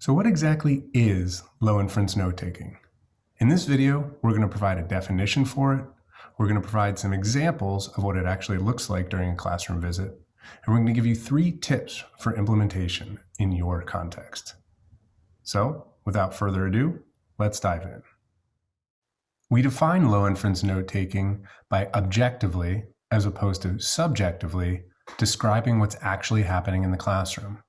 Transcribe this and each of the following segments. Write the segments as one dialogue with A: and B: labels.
A: So what exactly is low inference note-taking? In this video, we're going to provide a definition for it. We're going to provide some examples of what it actually looks like during a classroom visit. And we're going to give you 3 tips for implementation in your context. So without further ado, let's dive in. We define low inference note-taking by objectively, as opposed to subjectively, describing what's actually happening in the classroom.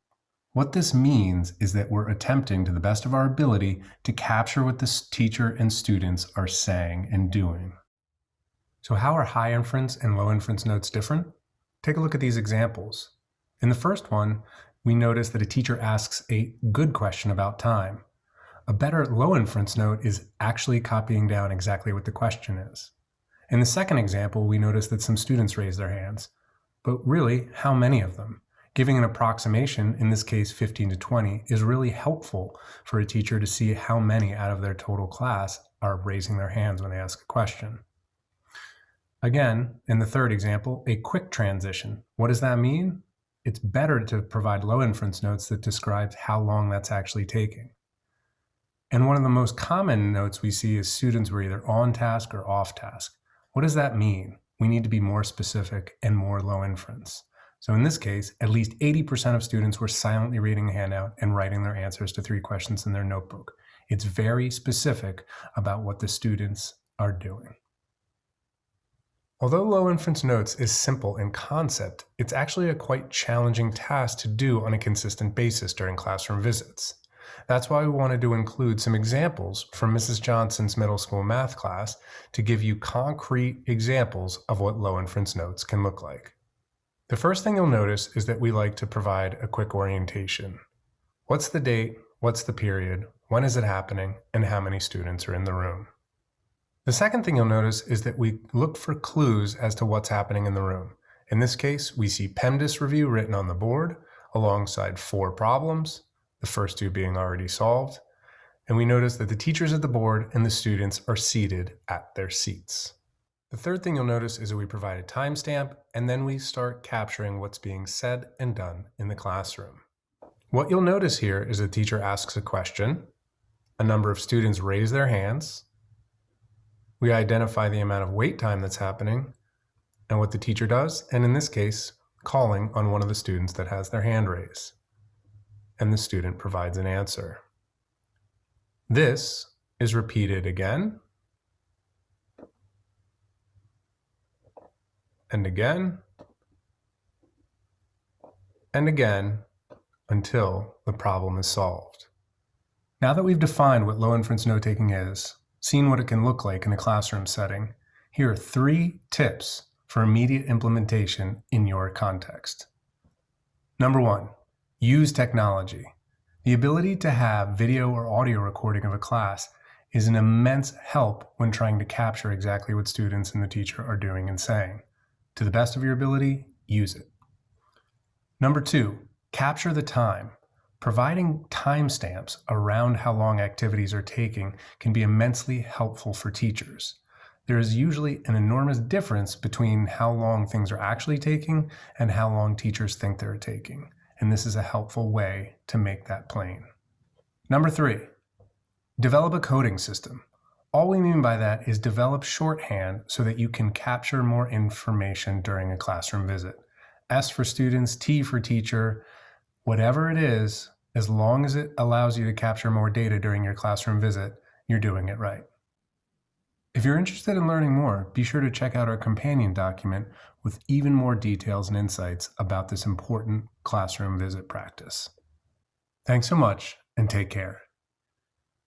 A: What this means is that we're attempting to the best of our ability to capture what the teacher and students are saying and doing. So how are high inference and low inference notes different? Take a look at these examples. In the first one, we notice that a teacher asks a good question about time. A better low inference note is actually copying down exactly what the question is. In the second example, we notice that some students raise their hands, but really, how many of them? Giving an approximation, in this case 15 to 20, is really helpful for a teacher to see how many out of their total class are raising their hands when they ask a question. Again, in the third example, a quick transition. What does that mean? It's better to provide low inference notes that describes how long that's actually taking. And one of the most common notes we see is students were either on task or off task. What does that mean? We need to be more specific and more low inference. So in this case, at least 80% of students were silently reading a handout and writing their answers to 3 questions in their notebook. It's very specific about what the students are doing. Although low inference notes is simple in concept, it's actually a quite challenging task to do on a consistent basis during classroom visits. That's why we wanted to include some examples from Mrs. Johnson's middle school math class to give you concrete examples of what low inference notes can look like. The first thing you'll notice is that we like to provide a quick orientation. What's the date? What's the period? When is it happening? And how many students are in the room? The second thing you'll notice is that we look for clues as to what's happening in the room. In this case, we see PEMDAS review written on the board alongside 4 problems, the first 2 being already solved. And we notice that the teachers at the board and the students are seated at their seats. The third thing you'll notice is that we provide a timestamp, and then we start capturing what's being said and done in the classroom. What you'll notice here is the teacher asks a question, a number of students raise their hands, we identify the amount of wait time that's happening, and what the teacher does, and in this case, calling on one of the students that has their hand raised. And the student provides an answer. This is repeated again, and again, and again, until the problem is solved. Now that we've defined what low inference note-taking is, seen what it can look like in a classroom setting, here are 3 tips for immediate implementation in your context. Number 1, use technology. The ability to have video or audio recording of a class is an immense help when trying to capture exactly what students and the teacher are doing and saying. To the best of your ability, use it. Number 2, capture the time. Providing timestamps around how long activities are taking can be immensely helpful for teachers. There is usually an enormous difference between how long things are actually taking and how long teachers think they're taking, and this is a helpful way to make that plain. Number 3, develop a coding system. All we mean by that is develop shorthand so that you can capture more information during a classroom visit. S for students, T for teacher, whatever it is, as long as it allows you to capture more data during your classroom visit, you're doing it right. If you're interested in learning more, be sure to check out our companion document with even more details and insights about this important classroom visit practice. Thanks so much, and take care.